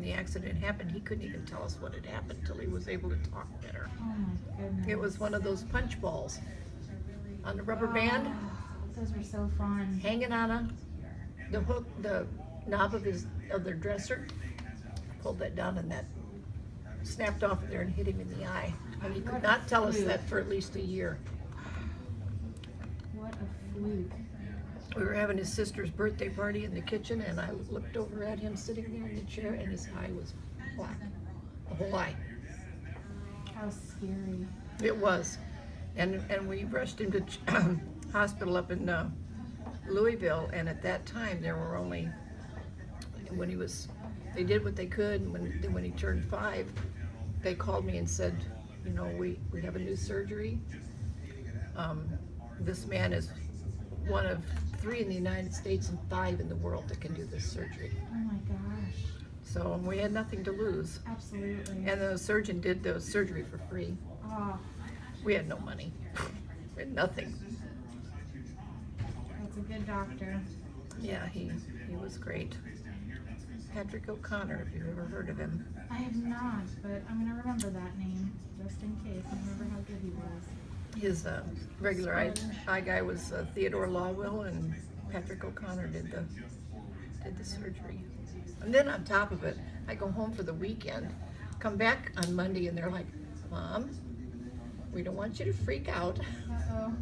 when the accident happened, he couldn't even tell us what had happened until he was able to talk better. Oh my goodness. It was one of those punch balls on the rubber band, Those were so fun. hanging on the hook, the knob of their dresser. Pulled that down and that snapped off of there and hit him in the eye. And he could not tell us that for at least a year. What a fluke. We were having his sister's birthday party in the kitchen, and I looked over at him sitting there in the chair, and his eye was black, the whole eye. How scary. It was, and we rushed him to hospital up in Louisville, and at that time there were only, they did what they could, and when he turned 5, they called me and said, you know, we have a new surgery. This man is one of 3 in the United States and 5 in the world that can do this surgery. Oh my gosh. So we had nothing to lose. Absolutely. And the surgeon did the surgery for free. Oh, We had no money. We had nothing. that's a good doctor. Yeah, he was great. Patrick O'Connor, if you've ever heard of him. I have not, but I'm gonna remember that name just in case. I remember how good he was. His regular eye guy was Theodore Lawwill, and Patrick O'Connor did the surgery. And then on top of it, I go home for the weekend, come back on Monday, and they're like, Mom, we don't want you to freak out. Uh-oh.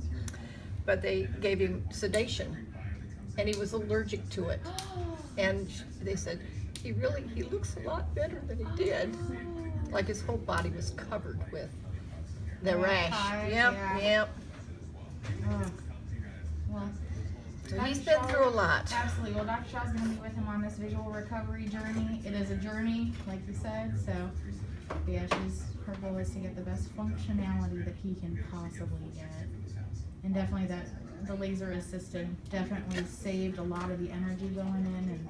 But they gave him sedation, and he was allergic to it. And they said, he looks a lot better than he did. Like his whole body was covered with the rash. Yep, yeah. yep. Oh. Well, So he's been through a lot. Absolutely. Well, Dr. Shaw's going to be with him on this visual recovery journey. It is a journey, like you said. So, yeah, her goal is to get the best functionality that he can possibly get. And definitely the laser assisted definitely saved a lot of the energy going in, and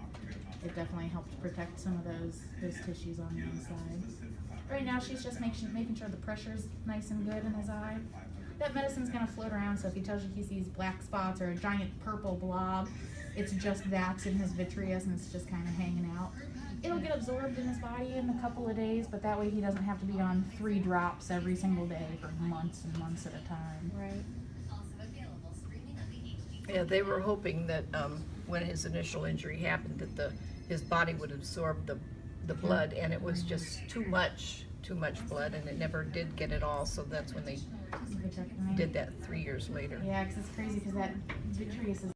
it definitely helped protect some of those tissues on the inside. Right now, she's just making sure the pressure's nice and good in his eye. That medicine's gonna float around, so if he tells you he sees black spots or a giant purple blob, it's just that's in his vitreous and it's just kind of hanging out. It'll get absorbed in his body in a couple of days, but that way he doesn't have to be on 3 drops every single day for months and months at a time. Right. Yeah, they were hoping that when his initial injury happened, that his body would absorb the blood, and it was just too much blood, and it never did get it all. So that's when they did that 3 years later. Yeah, because it's crazy because that vitreous is